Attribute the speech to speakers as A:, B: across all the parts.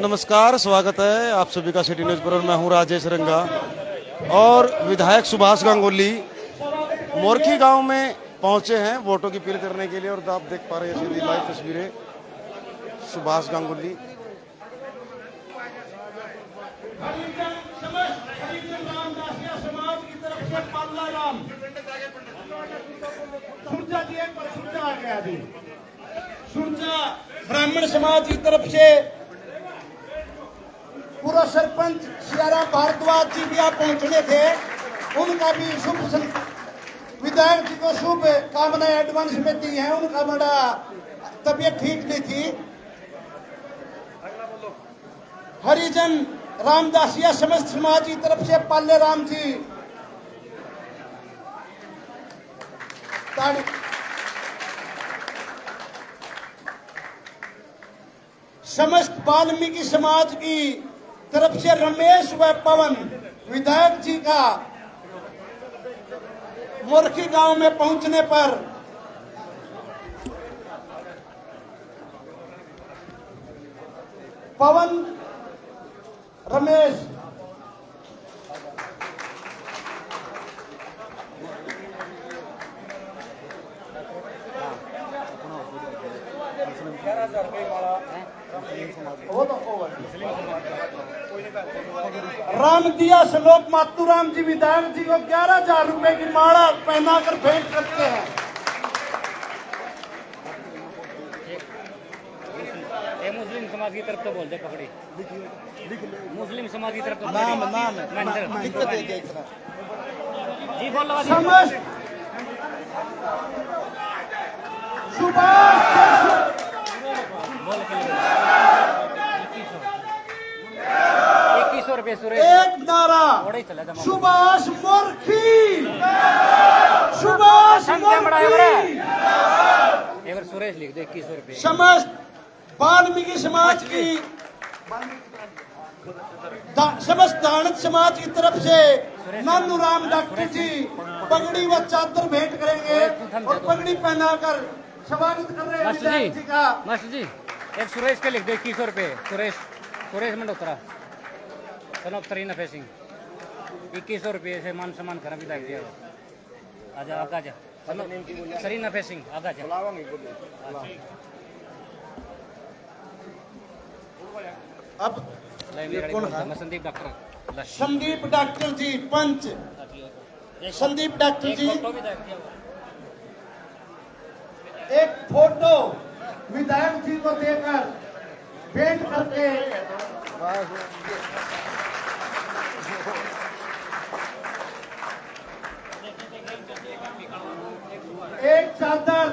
A: नमस्कार, स्वागत है आप सभी का सिटी न्यूज़ पर। और मैं हूं राजेश रंगा और विधायक सुभाष गांगुली मोरखी गांव में पहुंचे हैं वोटों की अपील करने के लिए। और आप देख पा रहे हैं सीधी लाइव तस्वीरें सुभाष गांगुली।
B: ब्राह्मण समाज की तरफ से पूरा सरपंच सियारा भारद्वाज जी भी यहाँ पहुंचने थे, उनका भी विधायक जी को शुभ कामनाएं एडवांस में दी हैं। उनका बड़ा तबीयत ठीक नहीं थी। हरिजन रामदासिया समस्त समाज की तरफ से पाले राम जी समस्त वाल्मीकि समाज की तरफ से रमेश व पवन विधायक जी का मोरखी गांव में पहुंचने पर पवन रमेश रामदिया श्लोक मातूराम जी विधायक जी को 11,000 रुपए की माला पहनाकर भेंट करते हैं।
C: मुस्लिम समाज की तरफ तो बोल दे पकड़ी मुस्लिम समाज की तरफ तो जी बोल
B: समस्त सुभाष
C: 2100 रुपये सुरेश
B: एक नारा सुभाष मोरखी सुभाष मोरखी।
C: एक बार सुरेश लिख दो 2100 रुपये।
B: समस्त वाल्मीकि समाज की समस्त दानत समाज की तरफ से नानू राम डॉक्टर जी पगड़ी व चादर भेंट करेंगे और पगड़ी पहनाकर स्वागत कर रहे हैं विधायक जी का।
C: मास्टर जी एक सुरेश के लिख दो 2100 रुपये। सुरेश मंडोत्रा तनोत्तरी नफे सिंह 2100 रुपये से मान सम्मान करा विधायक जी। आजा आगा जा सरी नफे सिंह आगा जा।
B: अब
C: संदीप डॉक्टर
B: जी पंच संदीप डॉक्टर जी एक फोटो विधायक जी को देकर भेंट करके एक चादर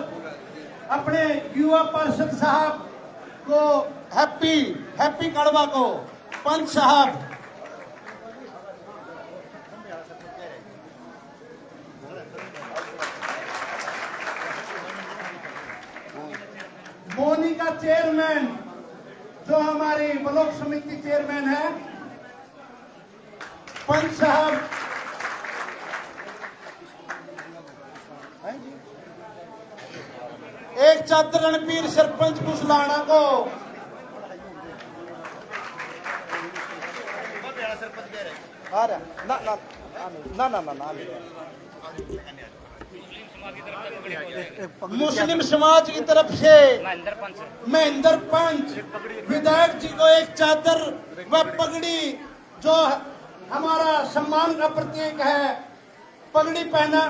B: अपने युवा पार्षद साहब को हैप्पी कड़वा को पंच साहब मोनी का चेयरमैन जो हमारी ब्लॉक समिति चेयरमैन है पंच साहब एक चादर रणबीर सरपंच कुशलाना को मुस्लिम समाज की तरफ से महेंद्र पंच विधायक जी को एक चादर व पगड़ी जो हमारा सम्मान का प्रतीक है पगड़ी पहना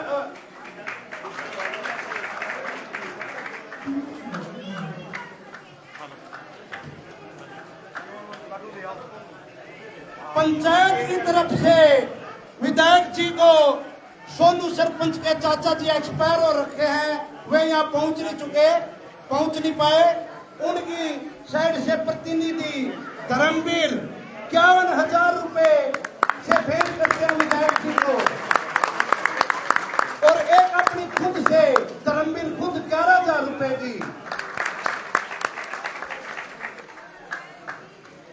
B: पंचायत की तरफ से विधायक जी को सोनू सरपंच के चाचा जी एक्सपायर हो रखे हैं, वे यहाँ पहुंच नहीं पाए। उनकी साइड से प्रतिनिधि धर्मवीर 51,000 रुपए से भेंट करते हैं विधायक जी को और एक अपनी खुद से धर्मवीर खुद 11,000 रुपए की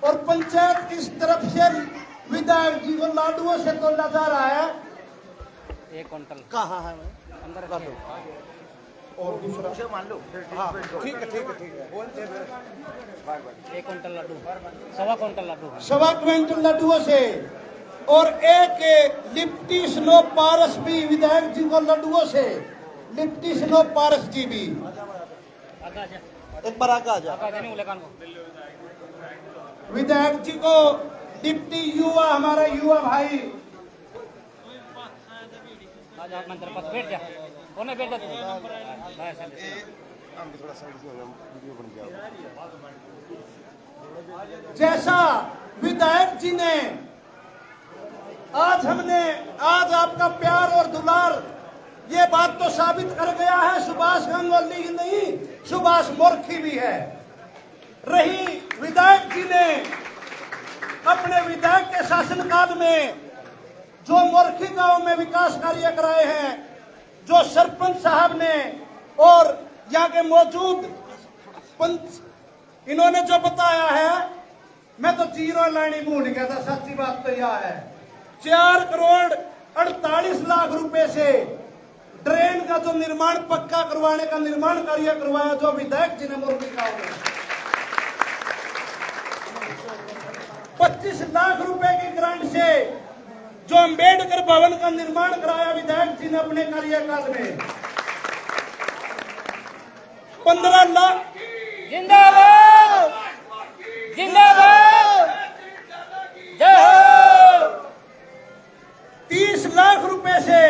B: और पंचायत की तरफ से विधायक जी को लाडुओं से तोला जा रहा है।
C: 1 क्विंटल
B: कहाँ है
C: अंदर
B: और दूसरा
D: मान लो
B: हाँ ठीक है ठीक है ठीक है।
C: 1 quintal laddu, 1.25 quintal laddu.
B: 1.25 quintal लड्डुओं से और एक लिप्टी स्नो पारस भी विधायक जी को लड्डुओं से, लिप्टी स्नो पारस जी भी
C: आका जा,
B: एक बार आगे आ जा।
C: आका जाने उलेकान को।
B: विधायक जी को डिप्टी युवा, हमारा युवा भाई
C: आज आप मंत्र पास बैठ जा, कोने बैठ जा तू।
B: जैसा विधायक जी ने आज आपका प्यार और दुलार ये बात तो साबित कर गया है, सुभाष गांगुली ही नहीं सुभाष मोर्खी भी है। रही विधायक जी ने अपने विधायक के शासनकाल में जो मोर्खी गांव में विकास कार्य कराए हैं, जो सरपंच साहब ने और यहाँ के मौजूद पंच इन्होंने जो बताया है, मैं तो जीरो लाइन ही भूल गया था। सच्ची बात तो यह है 4,48,00,000 रुपए से ड्रेन का जो निर्माण, पक्का करवाने का निर्माण कार्य करवाया जो विधायक जी ने मोर्खी गांव में। 25 लाख रुपए की ग्रांट से जो अंबेडकर भवन का निर्माण कराया विधायक जी ने अपने कार्यकाल में। 15 लाख
C: जिंदाबाद, जिंदाबाद, जय हो।
B: 30 लाख रुपए से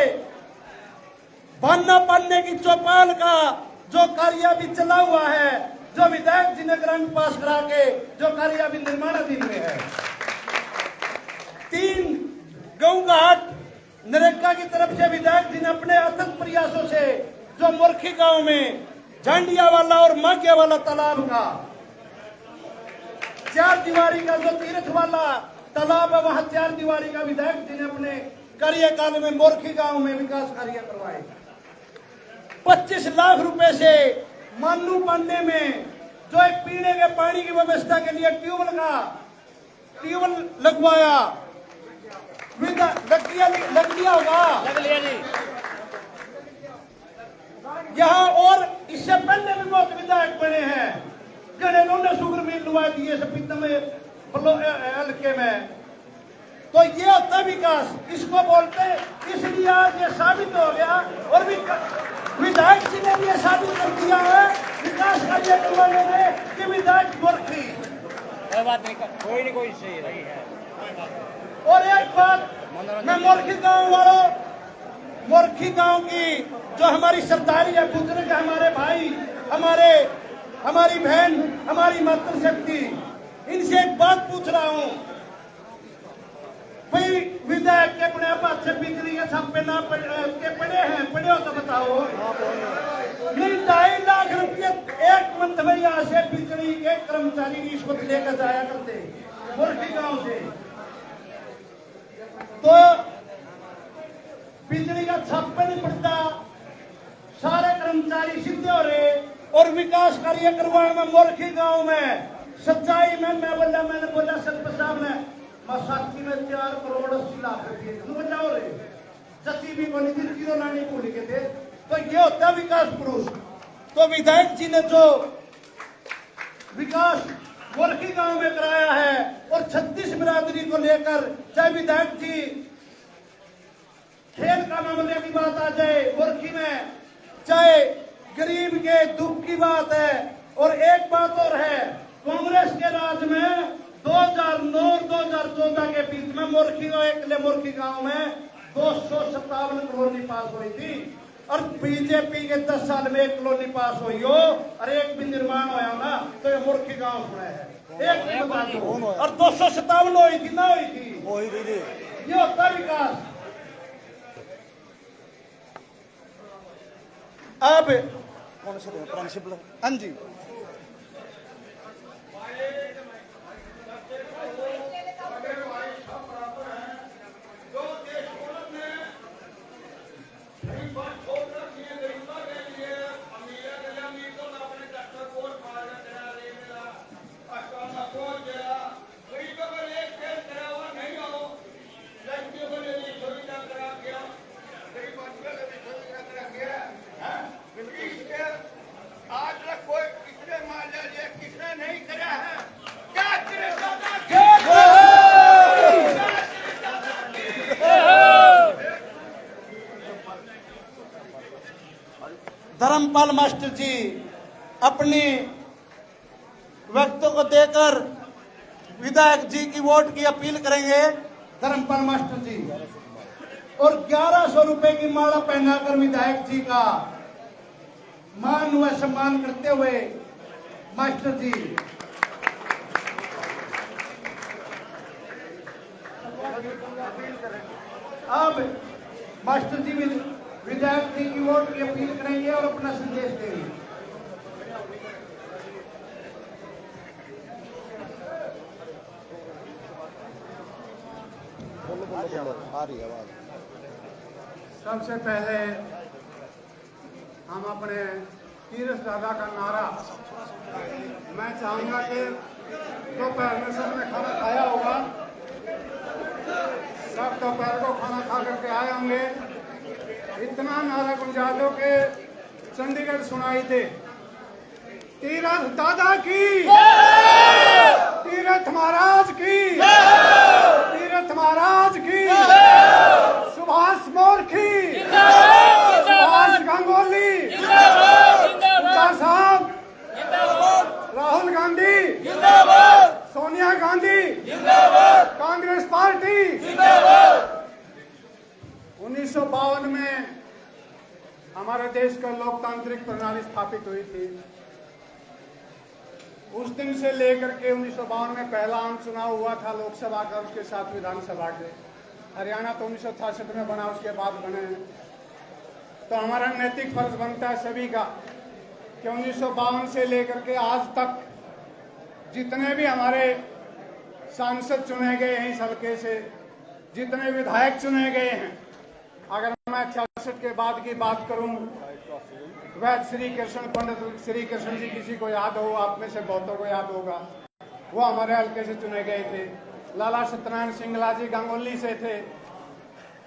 B: बान्ना पालने की चौपाल का जो कार्य अभी चला हुआ है, जो विधायक जी ने ग्रांट पास करा के जो कार्य अभी निर्माणाधीन में है। 3 गऊ घाट नरेगा की तरफ से विधायक जी ने अपने अथक प्रयासों से जो मोर्खी गांव में झांडिया वाला और मागिया वाला तालाब का 4 दीवारी का जो तीर्थ वाला तालाब है, वहां 4 दीवारी का विधायक जी ने अपने कार्यकाल में मोर्खी गांव में विकास कार्य करवाए। 25 लाख रुपए से मानू पांडे में जो एक पीने के पानी की व्यवस्था के लिए ट्यूबवेल लगवाया। लग लिया होगा,
C: लग लिया जी।
B: यहाँ और इससे पहले भी बहुत विधायक बने हैं, जिन्होंने शुगर मिल लुआ दिए सपीता में हल्के में। तो ये होता विकास, इसको बोलते। इसलिए आज ये साबित हो गया और विधायक जी ने भी ये साबित कर दिया है विकास कार्य करवाने में कि विधायक मोर्खी।
C: कोई बात नहीं, कोई नहीं, कोई सही रही है।
B: और एक बात मैं मोर्खी गांव वालों, मोर्खी गांव की जो हमारी सरदारी है, बुजुर्ग हमारे भाई, हमारी बहन, हमारी मातृशक्ति, इनसे एक बात पूछ रहा हूं। भाई विधायक के अपने हाथ से बिजली के छापे ना पड़े हो तो बताओ। नहीं, 2.5 लाख रुपये एक मंथ में यहाँ से बिजली के कर्मचारी रिश्वत लेकर जाया करते मोर्खी गांव से। तो बिजली का छापा नहीं पड़ता, सारे कर्मचारी सीधे हो रहे और विकास कार्य करवाने में मोर्खी गांव में सच्चाई में मैंने बोला सरपंच साहब ने साक्षी में 4,80,00,000 रुपये हो रहे जति भी बनी थी, जीरो लाने भूल के थे। तो ये होता विकास पुरुष। तो विधायक जी ने जो विकास मोर्खी गांव में कराया है और 36 बिरादरी को लेकर, चाहे विधायक जी खेल का मामले की बात आ जाए मोर्खी में, चाहे गरीब के दुख की बात है। और एक बात और है, कांग्रेस के राज में 2009 और 2014 के बीच में मोर्खी गांव में 257 कॉलोनी पास हुई थी और बीजेपी के 10 साल में 1 कॉलोनी पास हुई हो और एक भी निर्माण होया ना तो ये मोर्खी गांव सुना है। एक भी बता दो। और 257 हुई थी ना हुई थी, ये होता विकास। अब कौन से प्रिंसिपल? हाँ जी, धर्मपाल मास्टर जी अपनी व्यक्तित्व को देकर विधायक जी की वोट की अपील करेंगे। धर्मपाल मास्टर जी और 1100 रुपए की माला पहनाकर विधायक जी का मान व सम्मान करते हुए मास्टर जी अब मास्टर जी विधायक जी की वोट की अपील करेंगे और अपना संदेश देंगे। सबसे पहले हम अपने तीरथ दादा का नारा, मैं चाहूंगा कि दोपहर में सबने खाना खाया होगा, सब दोपहर को खाना खा करके आए होंगे। इतना नारा गुंजा दो कि चंडीगढ़ सुनाई दे। तीरथ दादा की, तीरथ महाराज की, तीरथ महाराज की, सुभाष मोर्खी, सुभाष गंगोली, साहब, राहुल गांधी, सोनिया गांधी, कांग्रेस पार्टी। 1952 में हमारे देश का लोकतांत्रिक प्रणाली स्थापित हुई थी। उस दिन से लेकर के 1952 में पहला आम चुनाव हुआ था लोकसभा का, उसके साथ विधानसभा के। हरियाणा तो 1966 में बना, उसके बाद बने हैं। तो हमारा नैतिक फर्ज बनता है सभी का कि 1952 से लेकर के आज तक जितने भी हमारे सांसद चुने गए हैं इस हल्के से, जितने विधायक चुने गए हैं, अगर मैं 66 के बाद की बात करूं, वह श्री कृष्ण पंडित श्री कृष्ण जी, किसी को याद हो, आप में से बहुतों को याद होगा, वो हमारे हल्के से चुने गए थे। लाला सत्यनारायण सिंगला जी गांगोली से थे।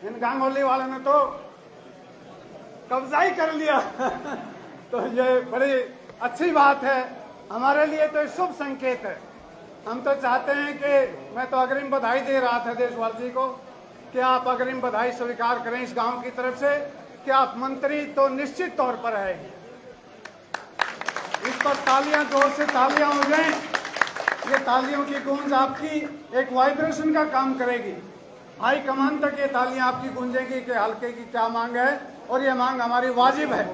B: इन गांगोली वालों ने तो कब्जा ही कर लिया तो ये बड़ी अच्छी बात है हमारे लिए, तो शुभ संकेत है। हम तो चाहते हैं कि, मैं तो अग्रिम बधाई दे रहा था देशवासी को कि आप अग्रिम बधाई स्वीकार करें इस गांव की तरफ से कि आप मंत्री तो निश्चित तौर पर है। इस पर तालियां, जोर से तालियां हो जाएं। ये तालियों की गूंज आपकी एक वाइब्रेशन का काम करेगी। हाई कमान तक ये तालियां आपकी गूंजेंगी कि हल्के की क्या मांग है और ये मांग हमारी वाजिब है।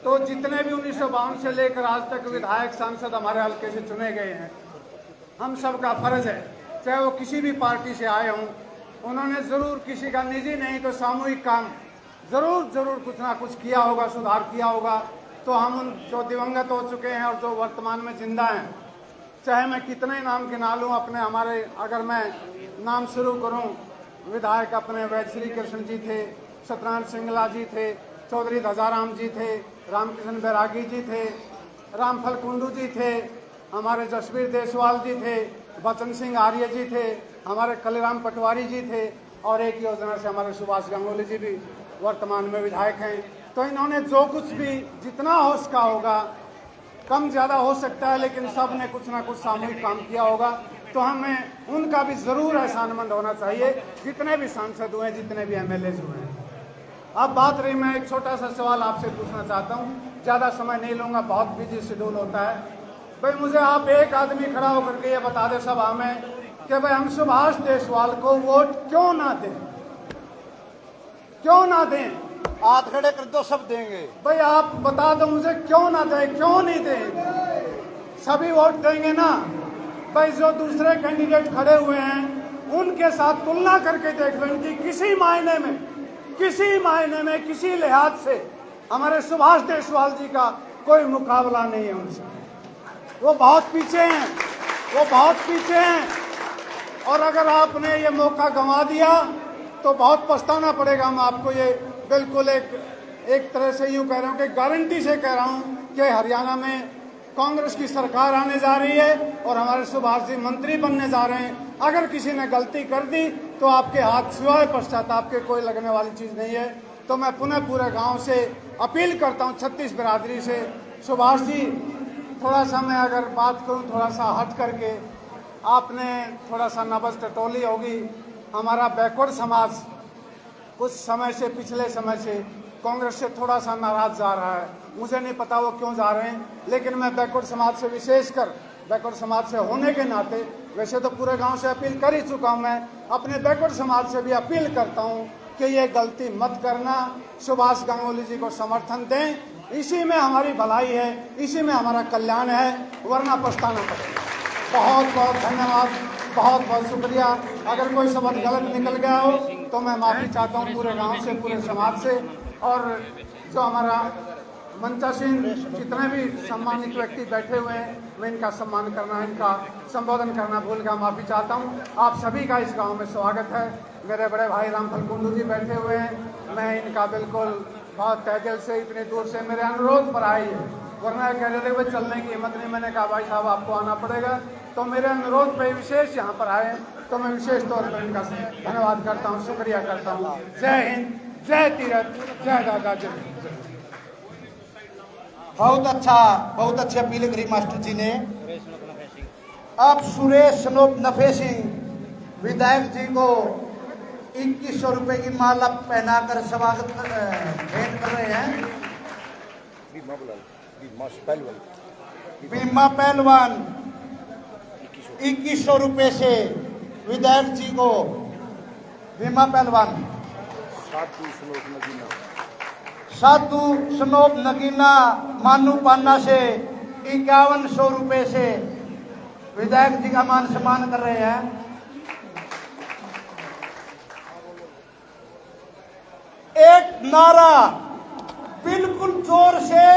B: तो जितने भी 1952 से लेकर आज तक विधायक सांसद हमारे हल्के से चुने गए हैं, हम सबका फर्ज है, चाहे वो किसी भी पार्टी से आए हों, उन्होंने जरूर किसी का निजी नहीं तो सामूहिक काम जरूर कुछ ना कुछ किया होगा, सुधार किया होगा। तो हम उन जो दिवंगत हो चुके हैं और जो वर्तमान में जिंदा हैं, चाहे मैं कितने नाम गिना लूं अपने, हमारे अगर मैं नाम शुरू करूं, विधायक अपने वैद्य श्री कृष्ण जी थे, सत्यनारायण सिंगला जी थे, चौधरी ध्वजाराम जी थे, रामकृष्ण बैरागी जी थे, रामफल कुंडू जी थे, हमारे जसवीर देसवाल जी थे, बचन सिंह आर्य जी थे, हमारे कलीराम पटवारी जी थे, और एक योजना से हमारे सुभाष गंगोली जी भी वर्तमान में विधायक हैं। तो इन्होंने जो कुछ भी जितना हो सका होगा, कम ज़्यादा हो सकता है, लेकिन सब ने कुछ ना कुछ सामूहिक काम किया होगा। तो हमें उनका भी ज़रूर एहसानमंद होना चाहिए, जितने भी सांसद हुए, जितने भी एमएलए हुए। अब बात रही, मैं एक छोटा सा सवाल आपसे पूछना चाहता हूँ, ज़्यादा समय नहीं लूँगा, बहुत बिजी शेड्यूल होता है। भाई मुझे आप एक आदमी खड़ा होकर के ये बता दे सभा में कि भाई हम सुभाष देशवाल को वोट क्यों ना दें, क्यों ना दें?
D: हाथ खड़े कर दो, सब देंगे।
B: भाई आप बता दो मुझे, क्यों ना दें, क्यों नहीं दें? सभी वोट देंगे ना। भाई जो दूसरे कैंडिडेट खड़े हुए हैं उनके साथ तुलना करके देख लो, इनकी किसी मायने में किसी लिहाज से हमारे सुभाष देशवाल जी का कोई मुकाबला नहीं है उनसे। वो बहुत पीछे हैं, वो बहुत पीछे हैं। और अगर आपने ये मौका गंवा दिया तो बहुत पछताना पड़ेगा। मैं आपको ये बिल्कुल एक तरह से यूँ कह रहा हूँ कि गारंटी से कह रहा हूँ कि हरियाणा में कांग्रेस की सरकार आने जा रही है और हमारे सुभाष जी मंत्री बनने जा रहे हैं। अगर किसी ने गलती कर दी तो आपके हाथ सिवाय पश्चाताप के कोई लगने वाली चीज़ नहीं है। तो मैं पुनः पूरे गांव से अपील करता हूं, 36 बिरादरी से, सुभाष जी थोड़ा सा मैं अगर बात करूं थोड़ा सा हट करके, आपने थोड़ा सा नब्ज टटोली होगी। हमारा बैकवर्ड समाज कुछ समय से, पिछले समय से
E: कांग्रेस से थोड़ा सा नाराज जा रहा है। मुझे नहीं पता वो क्यों जा रहे हैं, लेकिन मैं बैकवर्ड समाज से, विशेषकर बैकवर्ड समाज से होने के नाते, वैसे तो पूरे गांव से अपील कर ही चुका हूं, मैं अपने बैकवर्ड समाज से भी अपील करता हूं कि ये गलती मत करना, सुभाष गांगुली जी को समर्थन दें। इसी में हमारी भलाई है, इसी में हमारा कल्याण है, वरना पछताना पड़ेगा। बहुत बहुत धन्यवाद, बहुत बहुत शुक्रिया। अगर कोई शब्द गलत निकल गया हो तो मैं माफ़ी चाहता हूँ पूरे गांव से, पूरे समाज से। और जो हमारा मंचासीन जितने भी सम्मानित व्यक्ति बैठे हुए हैं, मैं इनका सम्मान करना, इनका संबोधन करना भूल गया, माफ़ी चाहता हूँ। आप सभी का इस गांव में स्वागत है। मेरे बड़े भाई रामफल कुंडू जी बैठे हुए हैं, मैं इनका बिल्कुल बहुत तहे दिल से, इतनी दूर से मेरे अनुरोध पर आई है, वरना कह रहे थे भाई चलने की हिम्मत नहीं। मैंने कहा भाई साहब आपको आना पड़ेगा, तो मेरे अनुरोध पे विशेष यहाँ पर आए, तो मैं विशेष तौर पर इनका धन्यवाद करता हूँ, शुक्रिया करता हूँ। जय हिंद, जय तीरथ, जय दादा, जय।
B: बहुत अच्छी अपील करी मास्टर जी ने। अब सुरेश सनोप नफे सिंह विधायक जी को 2100 रुपए की माला पहनाकर स्वागत भेंट कर रहे हैं। बीमा पहलवान 2100 रुपए से विधायक जी को, बीमा पहलवान साधु सनोप नगीना मानू पाना से 5100 रुपए से विधायक जी का मान सम्मान कर रहे हैं। एक नारा बिल्कुल जोर से,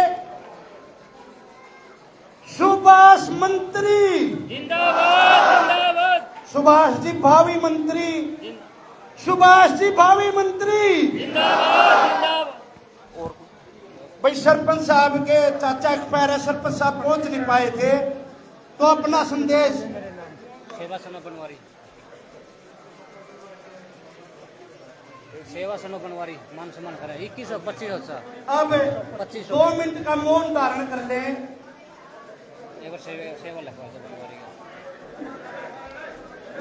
B: सुभाष मंत्री
C: जिंदाबाद जिंदाबाद,
B: सुभाष जी भावी मंत्री, सुभाष जी भावी मंत्री
C: जिंदाबाद जिंदाबाद।
B: भाई सरपंच साहब के चाचा एक्सपायर है, सरपंच साहब पहुंच नहीं पाए थे, तो अपना संदेश।
C: सेवा सनो बनवारी, सेवा सनो बनवारी मान सम्मान करें 2100 2500।
B: अब 2 मिनट का मौन धारण कर लें।
C: एक बार सेवा लिखवा दो बनवारी का।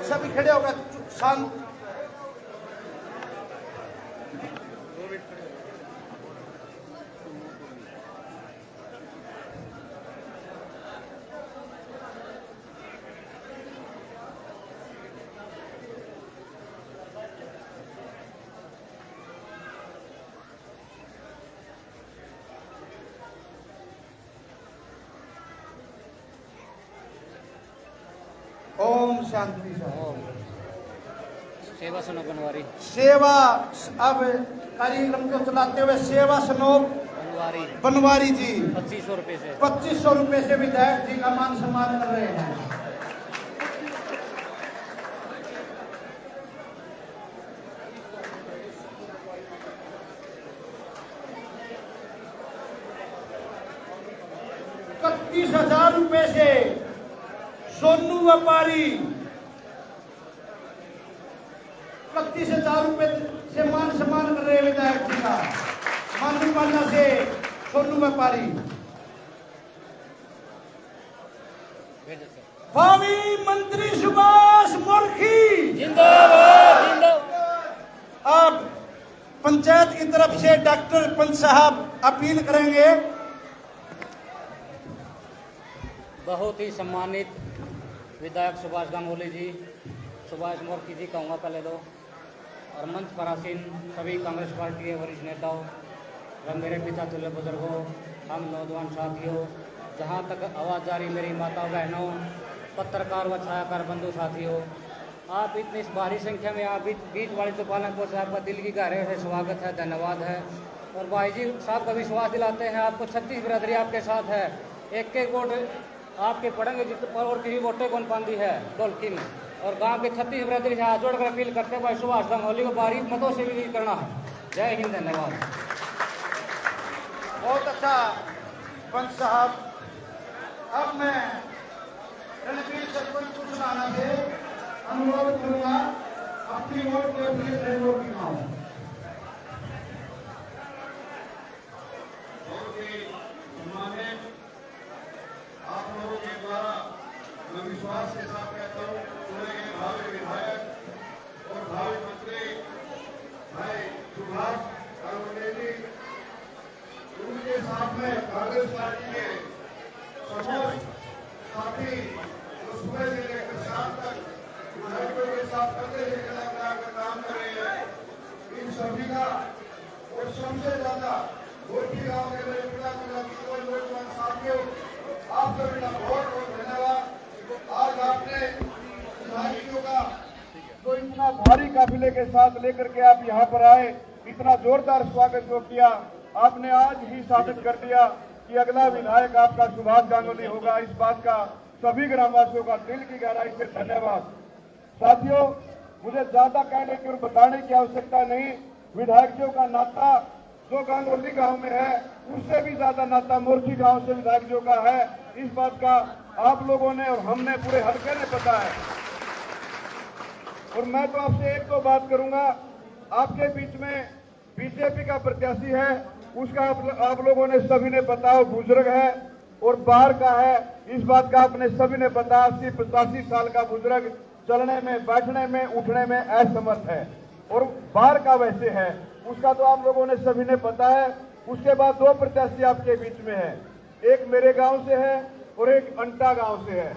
B: सभी खड़े होकर शांत। ओम शांति।
C: सेवा सनो बनवारी,
B: सेवा, अब कार्यक्रम को चलाते हुए सेवा सनोप
C: बनवारी
B: बनवारी जी
C: 2500 रुपए से,
B: 2500 रुपए से विधायक जी का मान सम्मान कर रहे हैं। ₹31,000 रुपए से सोनू व्यापारी, 31,000 रुपए से मान सम्मान कर रहे हैं विधायक जी का। मानू पाना से सोनू व्यापारी। भावी मंत्री सुभाष मोर्खी
C: जिंदाबाद जिंदाबाद।
B: अब पंचायत की तरफ से डॉक्टर पंच साहब अपील करेंगे।
C: बहुत ही सम्मानित विधायक सुभाष गांगुली जी, सुभाष मोर्की जी कहूँगा पहले दो, और मंच पर आसीन सभी कांग्रेस पार्टी के वरिष्ठ नेताओं व मेरे पिता तुल्य बुजुर्गों, हम नौजवान साथियों, जहाँ तक आवाज़ जारी मेरी माताओं बहनों, पत्रकार व छायाकार बंधु साथियों, आप इतनी भारी संख्या में आप बीच वाली तो पालनपुर से आपका दिल की गहराई से स्वागत है, धन्यवाद है। और भाई जी साहब का विश्वास दिलाते हैं आपको, 36 बिरादरी आपके साथ है, एक एक वोट आपके पढ़ेंगे जितने और किसी वोटे कौन पाती है ढोलकी में। और गांव के 36 बिरादरी से हाथ जोड़कर अपील करते हैं भाई सुभाष गांगुली को बारीक मतों से विजयी करना है। जय हिंद, धन्यवाद।
B: बहुत अच्छा पंच साहब। अब मैं रणवीर सरपंच को सुनाना से अनुरोध करूंगा अपनी वोट के लिए वोट गिनाओ।
F: आप लोगों के द्वारा मैं विश्वास के साथ कहता हूँ, चुने गए भावी विधायक और भावी मंत्री भाई सुभाष गांगुली जी उनके साथ में कांग्रेस पार्टी के समस्त साथी जो सुबह से लेकर शाम तक विधायकों के साथ कंधे से कंधा मिलाकर काम कर रहे हैं, इन सभी का और सबसे ज्यादा गोरखी गांव के नौजवान साथियों, आप सभी का बहुत बहुत धन्यवाद। आज आपने विधायकों का तो इतना भारी काफिले के साथ लेकर के आप यहाँ पर आए, इतना जोरदार स्वागत जो किया, आपने आज ही साबित कर दिया कि अगला विधायक आपका सुभाष गांगुली होगा। इस बात का सभी ग्रामवासियों का दिल की गहराई से धन्यवाद। साथियों, मुझे ज्यादा कहने की और बताने की आवश्यकता नहीं। विधायकों का नाता जो गांगुली गांव में है, उससे भी ज्यादा नाता मोर्ची गांव से विधायकों का है। इस बात का आप लोगों ने और हमने पूरे हल्के ने पता है। और मैं तो आपसे एक तो बात करूंगा, आपके बीच में बीजेपी का प्रत्याशी है, उसका आप लोगों ने सभी ने पता, वो बुजुर्ग है और बाहर का है। इस बात का आपने सभी ने पता, 80-85 साल का बुजुर्ग, चलने में, बैठने में, उठने में असमर्थ है और बाहर का वैसे है, उसका तो आप लोगों ने सभी ने पता है। उसके बाद दो प्रत्याशी आपके बीच में है, एक मेरे गांव से है और एक अंटा गांव से है।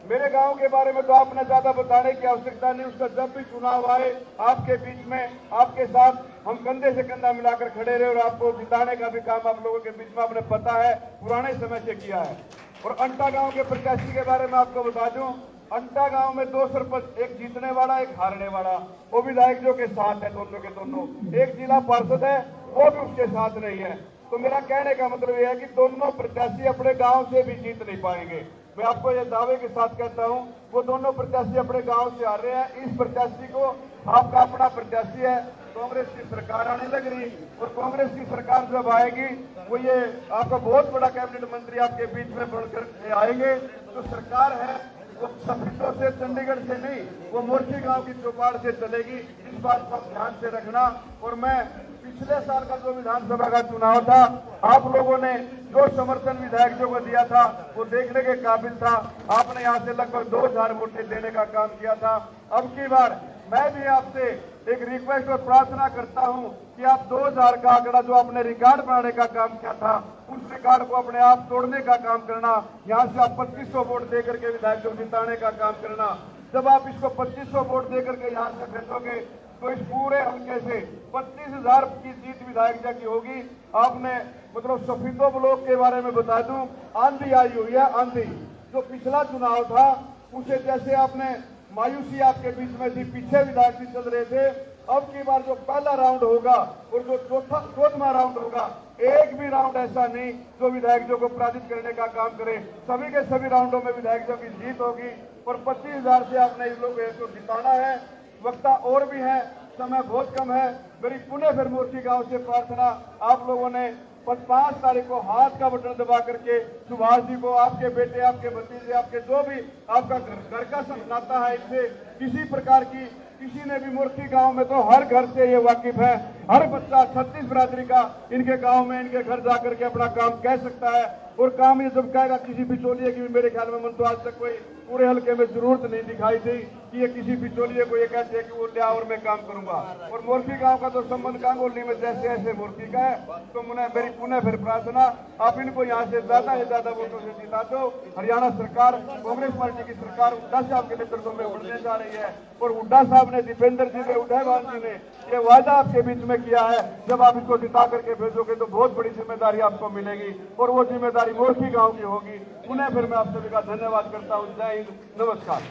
F: मेरे गांव के बारे में तो आपने ज्यादा बताने की आवश्यकता नहीं, उसका जब भी चुनाव आए आपके बीच में, आपके साथ हम कंधे से कंधा मिलाकर खड़े रहे और आपको जिताने का भी काम आप लोगों के बीच में आपने पता है, पुराने समय से किया है। और अंटा गांव के प्रत्याशी के बारे में आपको बता दूं, अंटा गांव में दो सरपंच, एक जीतने वाला एक हारने वाला, वो विधायक जो के साथ है, दोनों के दोनों। एक जिला पार्षद है, वो भी उसके साथ नहीं है। तो मेरा कहने का मतलब यह है कि दोनों प्रत्याशी अपने गांव से भी जीत नहीं पाएंगे। मैं आपको ये दावे के साथ कहता हूं, वो दोनों प्रत्याशी अपने गांव से आ रहे हैं। इस प्रत्याशी को आपका अपना प्रत्याशी है, कांग्रेस की सरकार आने लग रही और कांग्रेस की सरकार जब आएगी, वो ये आपका बहुत बड़ा कैबिनेट मंत्री आपके बीच में बढ़कर आएंगे। तो सरकार है वो सफीदों से, चंडीगढ़ से नहीं, वो मोर्ची गांव की चौपाड़ से चलेगी। इस बात को ध्यान से रखना। और मैं पिछले साल का जो विधानसभा का चुनाव था, आप लोगों ने जो समर्थन विधायकों को दिया था वो देखने के काबिल था। आपने यहाँ से लगभग 2000 वोटें देने का काम किया था। अब की बार मैं भी आपसे एक रिक्वेस्ट और प्रार्थना करता हूँ कि आप 2000 का आंकड़ा जो आपने रिकॉर्ड बनाने का काम किया था, उस रिकॉर्ड को अपने आप तोड़ने का काम करना। यहाँ से आप 2500 वोट देकर के विधायकों को जिताने का काम करना। जब आप इसको 2500 वोट देकर के यहाँ से भेजोगे तो इस पूरे हल्के से 25,000 की जीत विधायक की होगी। आपने मतलब सफीदो ब्लॉक के बारे में बता दूं, आंधी आई हुई है, आंधी। जो पिछला चुनाव था उसे जैसे आपने मायूसी आपके बीच में थी, पीछे विधायक भी चल रहे थे। अब की बार जो पहला राउंड होगा और जो चौथा राउंड होगा, एक भी राउंड ऐसा नहीं जो विधायकों को पराजित करने का काम करे। सभी के सभी राउंडों में विधायकों की जीत होगी और 25,000 से आपने इस लोग को जिताना है। वक्ता और भी है, समय बहुत कम है। मेरी पुणे फिर मोर्ची गांव से प्रार्थना, आप लोगों ने 5 तारीख को हाथ का बटन दबा करके सुभाष जी को, आपके बेटे, आपके भतीजे, आपके जो भी आपका घर का नाता है, इससे किसी प्रकार की किसी ने भी मोर्ची गांव में तो हर घर से ये वाकिफ है। हर बच्चा 36 बिरादरी का इनके गांव में, इनके घर जाकर के अपना काम कह सकता है। और काम ये जब कहेगा किसी बिचौलिए की, मेरे ख्याल में मन तो आज तक कोई पूरे हल्के में जरूरत नहीं दिखाई दी कि ये किसी बिचौलिए को ये कहते हैं कि वो लिया और मैं काम करूंगा। और मोर्ची गांव का तो संबंध गांगुली में जैसे ऐसे मोर्ची का है। तो मेरी पुनः फिर प्रार्थना, आप इनको यहाँ से ज्यादा वोटों से जिता दो। हरियाणा सरकार, कांग्रेस पार्टी की सरकार हुड्डा साहब के नेतृत्व में बढ़ने जा रही है और हुड्डा साहब ने, दीपेंद्र जी ने, उदयवान जी ने ये वायदा आपके बीच में किया है, जब आप इसको जिता करके भेजोगे तो बहुत बड़ी जिम्मेदारी आपको मिलेगी और वो जिम्मेदारी मोर्ची गांव की होगी। पुनः फिर मैं आप सभी का धन्यवाद करता हूँ। जय हिंद, नमस्कार।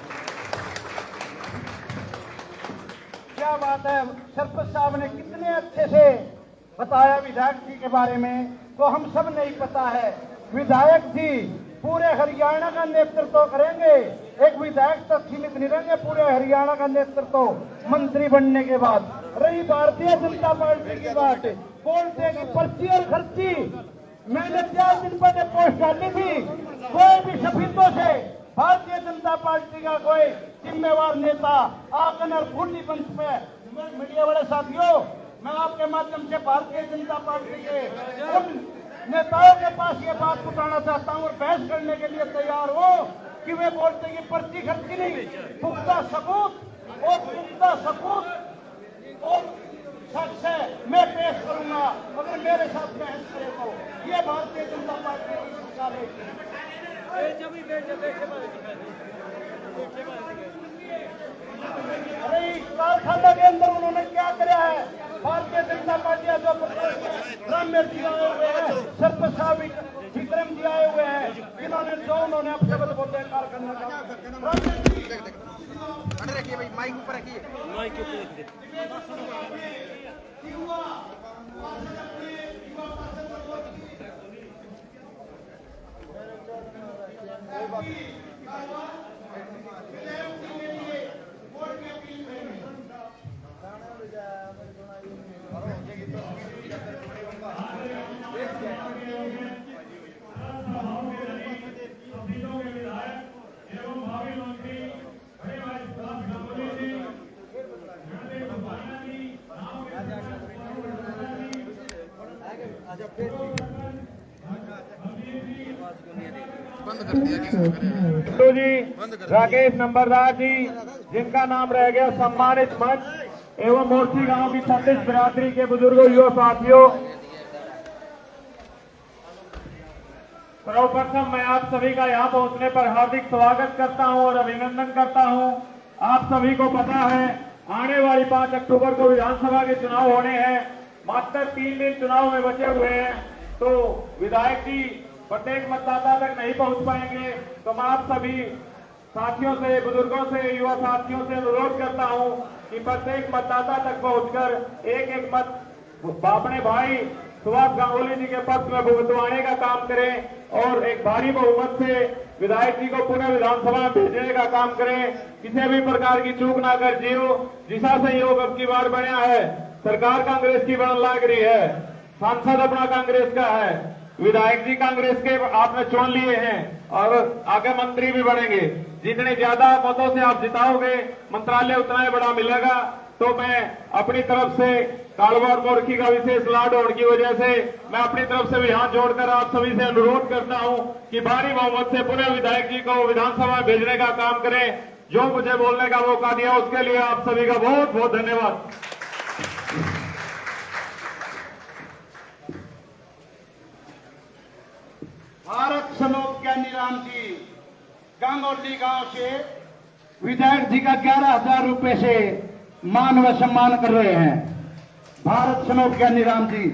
B: क्या बात है, सरपंच साहब ने कितने अच्छे से बताया विधायक जी के बारे में, तो हम सब नहीं पता है। विधायक जी पूरे हरियाणा का नेतृत्व करेंगे। एक विधायक तक सीमित नहीं रहेंगे, पूरे हरियाणा का नेतृत्व मंत्री बनने के बाद। रही भारतीय जनता पार्टी की बात, बोलते कि पर्ची और खर्ची, मैंने 4 दिन पहले पोस्ट डाली थी, कोई भी सफीदों से भारतीय जनता पार्टी का कोई जिम्मेवार नेता आकर और खूनी पंच में, मीडिया वाले साथियों, मैं आपके माध्यम से भारतीय जनता पार्टी के उन नेताओं के पास ये बात बताना चाहता हूँ और बहस करने के लिए तैयार हो कि वे बोलते कि पर्ची खर्ची नहीं, पुख्ता सबूत और शख्स है मैं पेश करूंगा, मगर मेरे साथ बहस करे तो ये भारतीय जनता पार्टी की सरकार है। अरे इस कारखाना के अंदर उन्होंने क्या किया है? भारतीय जनता पार्टी जो ब्राह्मण जी आए हुए हैं, सरपंच साहब विक्रम जी आए हुए हैं, इन्होंने जो उन्होंने अब शब्द बोलते हैं कारखाना का।
D: रखिए भाई, माइक ऊपर रखिए।
F: तो जी राकेश नंबरदार जी, जिनका नाम रह गया सम्मानित मंच एवं मोर्ची गांव की 36 बिरादरी के बुजुर्गों, युवा साथियों, सर्वप्रथम मैं आप सभी का यहाँ पहुंचने पर हार्दिक स्वागत करता हूं और अभिनंदन करता हूं। आप सभी को पता है आने वाली 5 अक्टूबर को विधानसभा के चुनाव होने हैं। मात्र 3 दिन चुनाव में बचे हुए हैं, तो विधायक जी प्रत्येक मतदाता तक नहीं पहुंच पाएंगे। तो मैं आप सभी साथियों से, बुजुर्गों से, युवा साथियों से अनुरोध करता हूं कि प्रत्येक मतदाता तक पहुंचकर एक एक मत अपने भाई सुभाष गांगुली जी के पक्ष में भुगतवाने का काम करें और एक भारी बहुमत से विधायक जी को पुनः विधानसभा में भेजने का काम करें। किसी भी प्रकार की चूक ना कर जियो। जिसा संयोग अब की बार बना है, सरकार कांग्रेस की बनने लग रही है, सांसद अपना कांग्रेस का है, विधायक जी कांग्रेस के आपने चुन लिए हैं और आगे मंत्री भी बनेंगे। जितने ज्यादा मतों से आप जिताओगे मंत्रालय उतना ही बड़ा मिलेगा। तो मैं अपनी तरफ से कालवाड़ मोर्ची का विशेष लाड होने की वजह से मैं अपनी तरफ से भी हाथ जोड़कर आप सभी से अनुरोध करता हूं कि भारी बहुमत से पुनः विधायक जी को विधानसभा में भेजने का काम करें। जो मुझे बोलने का मौका दिया उसके लिए आप सभी का बहुत बहुत धन्यवाद।
B: भारत सनोप ज्ञानी राम जी गांगोली गांव से विधायक जी का 11,000 रुपए से मान व सम्मान कर रहे हैं। भारत सनोप ज्ञानी राम जी,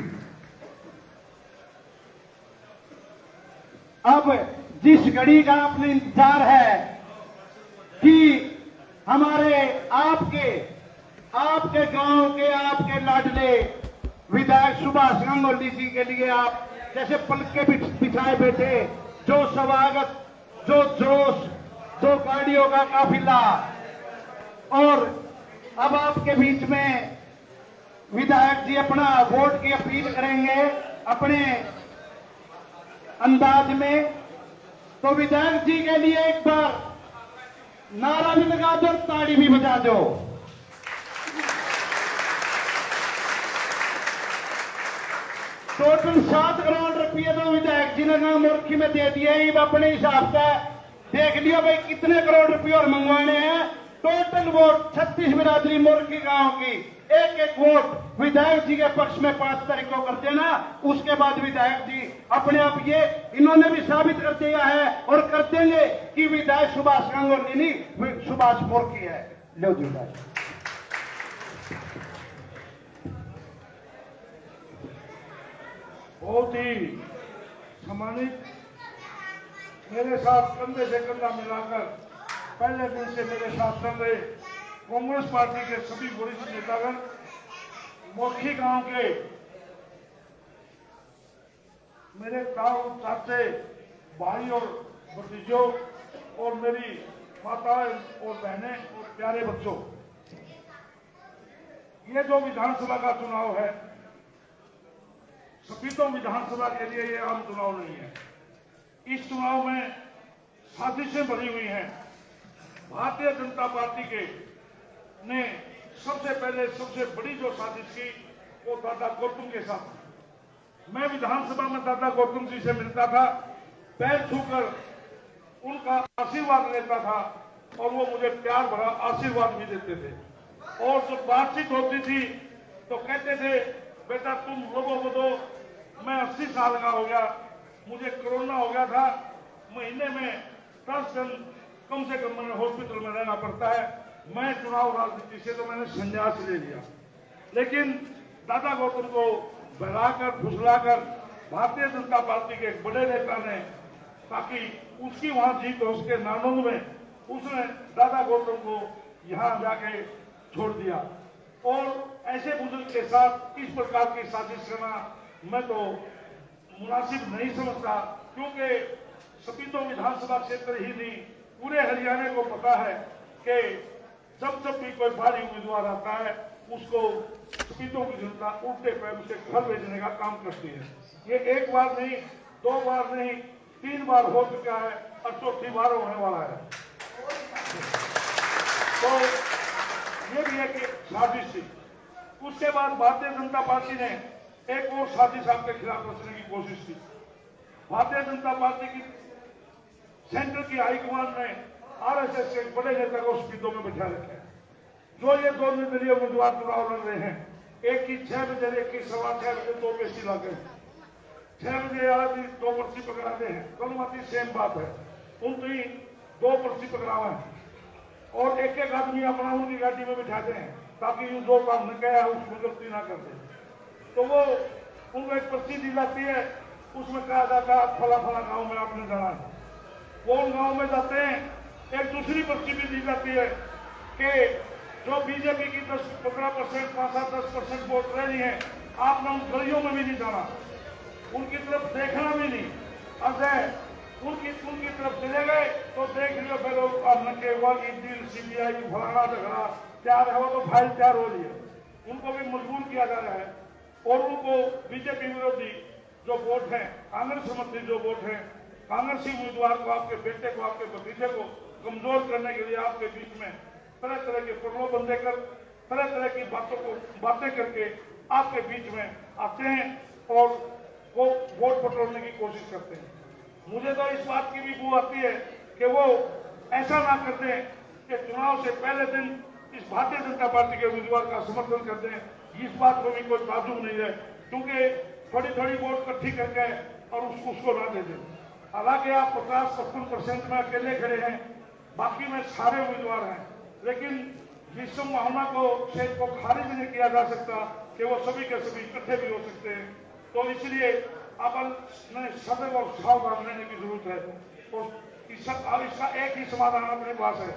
B: अब जिस घड़ी का अपने इंतजार है कि हमारे आपके गांव के आपके लाडले विधायक सुभाष गांगुली जी के लिए आप जैसे पलक के बिछाए बैठे, जो स्वागत, जो जोश, जो गाड़ियों का काफिला, और अब आपके बीच में विधायक जी अपना वोट की अपील करेंगे अपने अंदाज में। तो विधायक जी के लिए एक बार नारा भी लगा दो, ताड़ी भी बजा दो। टोटल 7 करोड़ रुपये तो विधायक जी ने मुर्खी में दे दिए। अपने हिसाब से देख लियो भाई कितने करोड़ रुपये और मंगवाने हैं। टोटल वोट 36 बिरादरी मुर्खी गांव की एक एक वोट विधायक जी के पक्ष में 5 तारीख को कर देना। उसके बाद विधायक जी अपने आप ये इन्होंने भी साबित कर दिया है और कर देंगे कि विधायक सुभाष गांगुली नहीं, सुभाष मुर्खी है। लो जी
F: बहुत ही सम्मानित, मेरे साथ कंधे से कंधा मिलाकर पहले दिन से मेरे साथ चल रहे कांग्रेस पार्टी के सभी वरिष्ठ नेतागण, मोखी गांव के मेरे ताऊ चाचे, भाई और भतीजों और मेरी माताएं और बहनें और प्यारे बच्चों, ये जो विधानसभा का चुनाव है, सपीतों विधानसभा के लिए ये आम चुनाव नहीं है। इस चुनाव में साजिशें भरी हुई हैं। भारतीय जनता पार्टी के ने सबसे पहले सबसे बड़ी जो साजिश की वो दादा गौतम के साथ। मैं विधानसभा में दादा गौतम जी से मिलता था, पैर छूकर उनका आशीर्वाद लेता था और वो मुझे प्यार भरा आशीर्वाद भी देते थे। और जब बातचीत होती थी तो कहते थे बेटा तुम लोगों को दो, मैं 80 साल का हो गया, मुझे कोरोना हो गया था, महीने में 10 दिन कम से कम मैंने हॉस्पिटल में रहना पड़ता है, मैं चुनाव राजनीति से तो मैंने संन्यास ले लिया। लेकिन दादा गौतम को बहलाकर फुसलाकर भारतीय जनता पार्टी के एक बड़े नेता ने, ताकि उसकी वहां जीत हो सके नानोद में, उसने दादा गौतम को यहां जाके छोड़ दिया। और ऐसे बुजुर्ग के साथ इस प्रकार की साजिश करना मैं तो मुनासिब नहीं समझता, क्योंकि सपीतो विधानसभा क्षेत्र ही नहीं पूरे हरियाणा को पता है कि जब जब भी कोई भारी उम्मीदवार आता है उसको सपीतों की जनता उल्टे पैर उसे घर भेजने का काम करती है। ये एक बार नहीं, 2 बार नहीं, 3 बार हो चुका है और 4थी बार होने वाला है। तो ये भी एक साजिश थी। उसके बाद भारतीय जनता पार्टी ने एक और साजिश आपके खिलाफ रचने की कोशिश की। भारतीय जनता पार्टी की सेंटर की हाईकमान ने आरएसएस के बड़े नेता को स्पीडों में बिठा रखे हैं। जो ये 2 निर्दलीय उम्मीदवार चुनाव लड़ रहे हैं, एक की 6 बजे, एक की 6:15 बजे 2 पेशी लागे, 6 बजे आदमी 2 पर्ची पकड़ाते हैं, दोनों सेम बात है, उनकी 2 पर्ची पकड़ावा है और एक एक आदमी अपना उनकी गाड़ी में बिठाते हैं ताकि यूं जो काम न गया उसमें गलती ना कर दे। तो वो उनको एक पर्ची दी जाती है, उसमें कहा जाता है फला फला गांव में आपने जाना है। वो उन गांव में जाते हैं, एक दूसरी पर्ची भी दी जाती है कि जो बीजेपी की 10-15%, 5-10% वोट रही है, आपने उन गलियों में भी नहीं जाना, उनकी तरफ देखना भी नहीं। अजय उनकी तरफ चले गए तो देख लियो फिर केवल ईडी, सीबीआई फलाना झगड़ा तैयार है, वो तो फाइल तैयार हो रही है। उनको भी मजबूर किया जा रहा है और उनको बीजेपी विरोधी जो वोट है, कांग्रेस समर्थी जो वोट है, कांग्रेसी उम्मीदवार को, आपके बेटे को, आपके भतीजे को कमजोर करने के लिए आपके बीच में तरह तरह के प्रलोभन देकर, तरह तरह की बातें करके आपके बीच में आते हैं और वो वोट बटोरने की कोशिश करते हैं। मुझे तो इस बात की भी बू आती है कि वो ऐसा ना कर दें कि चुनाव से पहले दिन इस भारतीय जनता पार्टी के उम्मीदवार का समर्थन कर दें। इस बात को भी कोई ताजुब नहीं है, क्योंकि थोड़ी थोड़ी वोट इकट्ठी करके और उसको ना दे दें। हालांकि आप 50-55% में अकेले खड़े हैं, बाकी में सारे उम्मीदवार हैं, लेकिन जिस संभावना को क्षेत्र को खारिज नहीं किया जा सकता कि वो सभी के सभी इकट्ठे भी हो सकते हैं। तो इसलिए अपन सदैव और सावधान रहने की जरूरत है और इसका एक ही समाधान अपने पास है।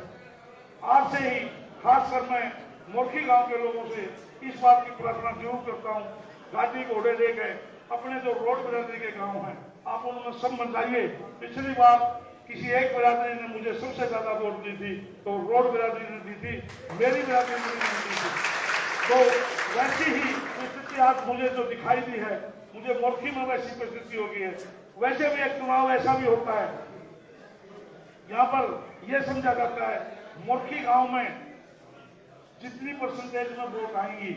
F: आज से ही खासकर मैं मोरखी गांव के लोगों से इस बात की प्रार्थना जरूर करता हूं, गाड़ी घोड़े ले गए अपने जो रोड बिरादरी के गांव हैं, आप उनमें सब मन जाइए। पिछली बार किसी एक बिरादरी ने मुझे सबसे ज्यादा वोट दी थी, तो रोड बिरादरी ने दी थी, मेरी बिरादरी ने नहीं दी थी। तो वैसी ही स्थिति आज मुझे जो दिखाई दी है, मुझे मोरखी में वैसी परिस्थिति होगी है। वैसे भी एक चुनाव ऐसा भी होता है, यहाँ पर यह समझा जाता है मोरखी गांव में जितनी परसेंटेज में वोट आएंगी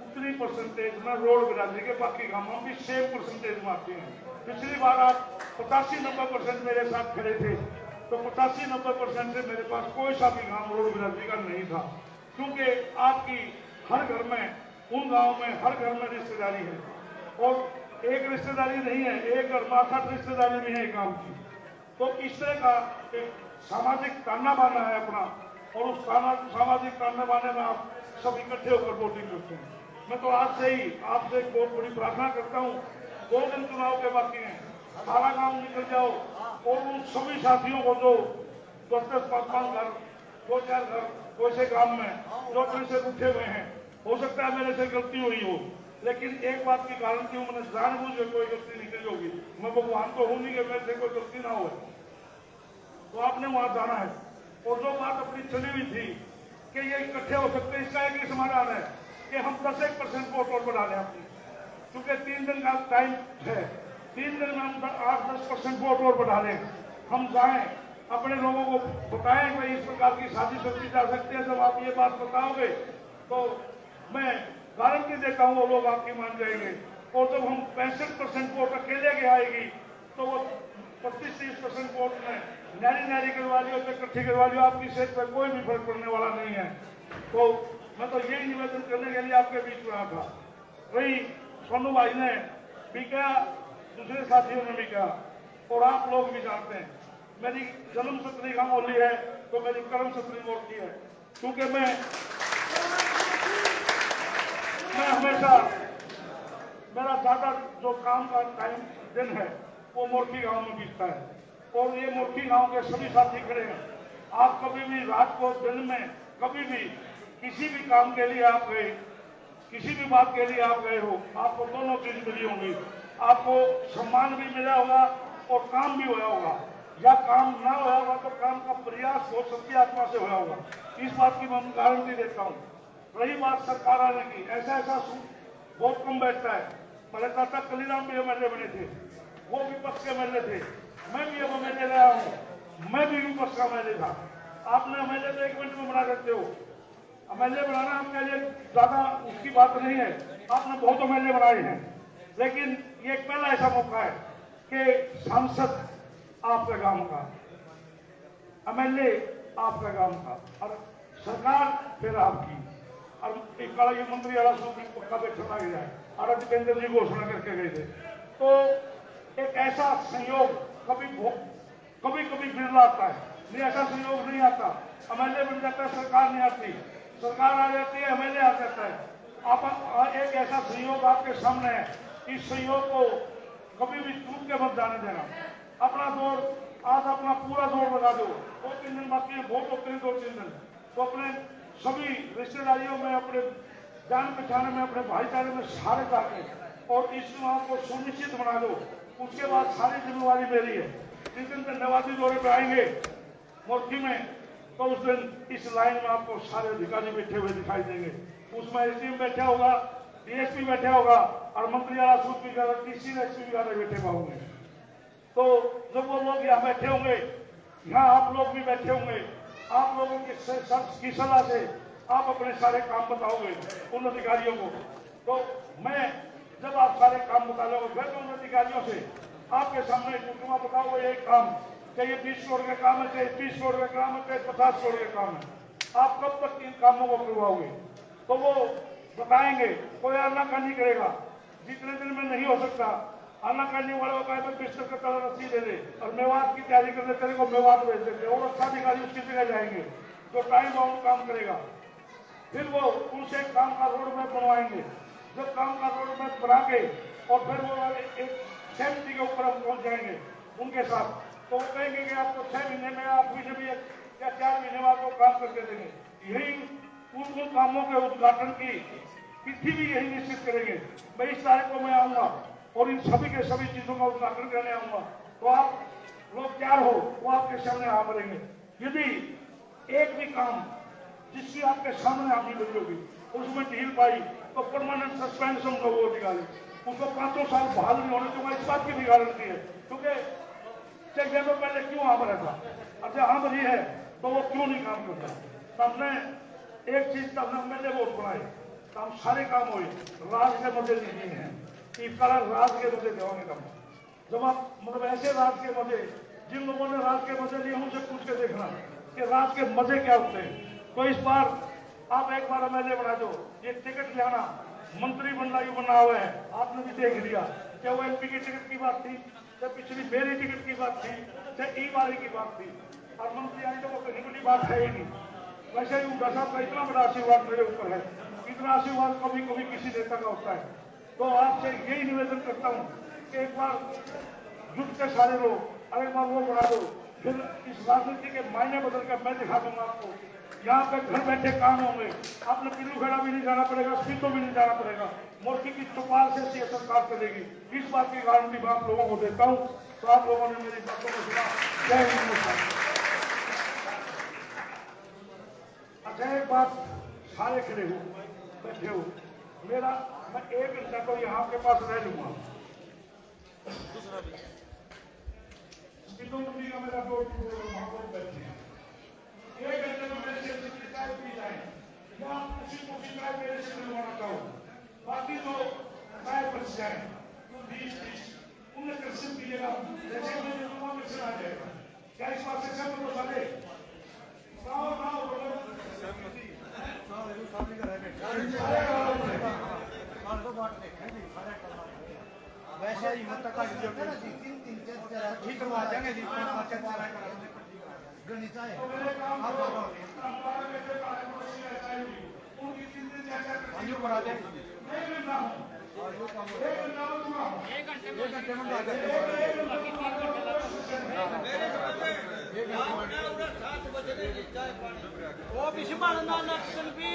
F: उतनी परसेंटेज में रोड बिरादरी के बाकी गांवों भी सेम परसेंटेज में आते हैं। पिछली बार आप 85-90% मेरे साथ खड़े थे, तो 85-90% से मेरे पास कोई सा भी गांव रोड बिरादरी का नहीं था, क्योंकि आपकी हर घर में, उन गाँव में हर घर में रिश्तेदारी है और एक रिश्तेदारी नहीं है, एक और 62 रिश्तेदारी भी है काम की। तो इस तरह का एक सामाजिक ताना बाना है अपना, और उस सामाजिक ताना बाने में आप सब इकट्ठे होकर वोटिंग करते हैं। मैं तो आज से ही आपसे एक बहुत बड़ी प्रार्थना करता हूँ, 2 दिन चुनाव के बाकी हैं, सारा गांव निकल जाओ और उन सभी साथियों को जो 10-5 घर, 2-4 घर वैसे गांव में जो से उठे हुए हैं, हो सकता है मेरे से गलती हुई हो, लेकिन एक बात की गारंटी हूं, मैंने जानबूझ के कोई गलती नहीं करी होगी। मैं भगवान तो हूं नहीं कि मेरे से कोई गलती ना हो, तो आपने वहां जाना है। और जो बात अपनी चली हुई थी कि ये इकट्ठे हो सकते हैं, इसका एक ही समाधान है कि हम 10-1% वोट और बढ़ा लें अपनी, क्योंकि 3 दिन का टाइम है, 3 दिन में हम 8-10% वोट और बढ़ा लें। हम जाएं अपने लोगों को बताएं कि इस प्रकार की साजिश रची जा सकती है। जब आप ये बात बताओगे तो मैं गारंटी देता हूं वो लोग आपकी मान जाएंगे। और जब हम 65% वोट अकेले के आएगी तो वो 25-30% वोट में नारी करवा लियो, इकट्ठी करवा लियो, आपकी सेहत पर कोई भी फर्क पड़ने वाला नहीं है। तो मैं तो यही निवेदन करने के लिए आपके बीच में आया था। वही सोनू भाई ने भी कहा, दूसरे साथियों ने भी कहा, और आप लोग भी जानते हैं, मेरी जन्म छतरी गंगोली है तो मेरी कर्म छतरी मोर्ची है। क्योंकि मैं हमेशा मेरा ज्यादा जो काम का टाइम दिन है वो मोरखी गांव में बीतता है, और ये मोरखी गांव के सभी साथी खड़े हैं। आप कभी भी रात को दिन में कभी भी किसी भी काम के लिए आप गए, किसी भी बात के लिए आप गए हो, आपको दोनों चीज मिली होंगी। आपको सम्मान भी मिला होगा और काम भी होया होगा, या काम ना होया होगा तो काम का प्रयास बहुत सच्ची आत्मा से होया होगा। इस बात की मैं गारंटी देता हूँ। रही बात सरकार आने की, ऐसा सूट बहुत कम बैठता है। पहले चाचा कलीराम भी एमएलए बने थे, वो विपक्ष के एमएलए थे, मैं भी अब एमएलए रहा हूँ, मैं भी विपक्ष का एमएलए था। आपने एमएलए तो 1 मिनट में बना सकते हो, एमएलए बनाना आपके लिए ज्यादा उसकी बात नहीं है, आपने बहुत एमएलए बनाए हैं, लेकिन ये पहला ऐसा मौका है कि सांसद आपके गांव का, एमएलए आपके गांव का, और सरकार फिर आपकी, और एक बड़ा ये मंत्री वाला सूत्र पक्का बैठना गया है, और दीपेंद्र जी घोषणा करके गए थे। तो एक ऐसा संयोग कभी बिरला आता है, नहीं ऐसा संयोग नहीं आता। एमएलए बन जाता है, सरकार नहीं आती, सरकार आ जाती है, एमएलए आ जाता है। आप एक ऐसा संयोग आपके सामने है, इस संयोग को कभी भी चूक के मत जाने देना। अपना दौर आज अपना पूरा दौर लगा दो, 2-3 दिन बाकी है, बहुत होते हैं 2-3 दिन, तो अपने सभी रिश्तेदारियों में, अपने जान पहचान में, अपने भाईचारे में सारे जाके और इस चुनाव को सुनिश्चित बना दो। उसके बाद सारी जिम्मेवारी मेरी है। जिस दिन धन्यवादी दौरे पे आएंगे मोर्ची में, तो उस दिन इस लाइन में आपको सारे अधिकारी बैठे हुए दिखाई देंगे। उसमें एसडीएम बैठा होगा, डीएसपी बैठा होगा, और मंत्री वाला सूट भी टीसी एसपी भी बैठे पाओगे। तो जब वो लोग यहाँ बैठे होंगे, यहाँ आप लोग भी बैठे होंगे, आप लोगों की सलाह से आप अपने सारे काम बताओगे उन अधिकारियों को। तो मैं जब आप सारे काम बता लोगे, फिर तो उन अधिकारियों से आपके सामने टुकड़ा बताओगे, ये काम चाहे 20 करोड़ का काम है, चाहे 30 करोड़ का काम है, चाहे 50 करोड़ का काम है, आप कब तक इन कामों को करवाओगे? तो वो बताएंगे, कोई आनाकानी करेगा, जितने दिन में नहीं हो सकता, आनाकानी वालों का बिस्तर का कलर रस्सी दे दे और मेवात की तैयारी करने तेरे को मेवात भेज देते, और अच्छा अधिकारी उसकी जगह जाएंगे जो टाइम बाउंड काम करेगा। फिर वो उनसे काम का रोड मैप बनवाएंगे। जब काम का रोड मैप बना के और फिर वो एक सेफ्टी के ऊपर हम पहुंच जाएंगे उनके साथ, तो वो कहेंगे कि आपको 6 महीने में, 8 महीने में या 4 महीने में आपको काम करके देंगे। यही उन कामों के उद्घाटन की तिथि भी यही निश्चित करेंगे। मैं इस तारीख को मैं आऊंगा और इन सभी के सभी चीजों का उद्घाटन करने आऊंगा, तो आप लोग तैयार हो, वो आपके सामने आ पड़ेंगे। यदि एक भी काम जिसकी आपके सामने आपकी बनी होगी उसमें ढील पाई तो परमानेंट सस्पेंशन का वो अधिकारी, उसको 5 साल बहाल नहीं होने तो मैं इस बात की भी गारंटी है। क्योंकि चेक तो पहले क्यों आ रहा था, अच्छा हाँ बनी है तो वो क्यों नहीं काम करता। तो हमने एक चीज का हमने वोट बनाए, तो हम सारे काम हुए, राज के मजे नहीं है कि कलर राज के मजे देवाने का। जब आप मतलब ऐसे राज के मजे, जिन लोगों ने राज के मजे लिए उनसे पूछ के देखना कि राज के मजे क्या होते हैं। तो इस बार आप एक बार एमएलए बना दो, ये टिकट लेना, मंत्री बनना ही बना हुआ है, आपने भी देख लिया। चाहे वो एमपी की टिकट की बात थी, चाहे पिछली मेरी टिकट की बात थी, चाहे ई बारी की बात थी, और मंत्री आई तो वो कहीं बड़ी बात है ही नहीं। वैसे ही उनका साहब का इतना बड़ा आशीर्वाद मेरे ऊपर है, इतना आशीर्वाद कभी कभी किसी नेता का होता है। तो आपसे यही निवेदन करता हूँ कि एक बार जुट के सारे लोग और एक बार वो बना दो, फिर इस राजनीति के मायने बदल कर मैं दिखा दूंगा आपको। यहाँ पे घर बैठे काम होंगे, आपने पिलूखेड़ा भी नहीं जाना पड़ेगा, सीटों भी नहीं जाना पड़ेगा, मोर्ची की चौपाल से सी सरकार चलेगी। इस बात की गारंटी मैं आप लोगों को देता हूँ। तो आप लोगों ने मेरी बातों को सुना। जय हिंद। अच्छा एक बात, सारे खड़े हो बैठे हो, मेरा मैं 1 घंटा तो यहाँ के पास रह लूंगा। का मेरा बैठे 1 घंटे में मेरे से शिकायत की जाए या उसी को शिकायत मेरे से मिलवाना चाहूँ। बाकी जो राय बच जाए 20-30 उन्हें कृषि कीजिएगा, जैसे मुझे कृषि आ जाएगा। क्या इस बात से सब तो चले? पट्टी करवा देंगे जी करा देंगे
B: वो भी संभालना नक्सल भी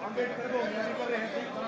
F: अम्बेडकर को कर रहे हैं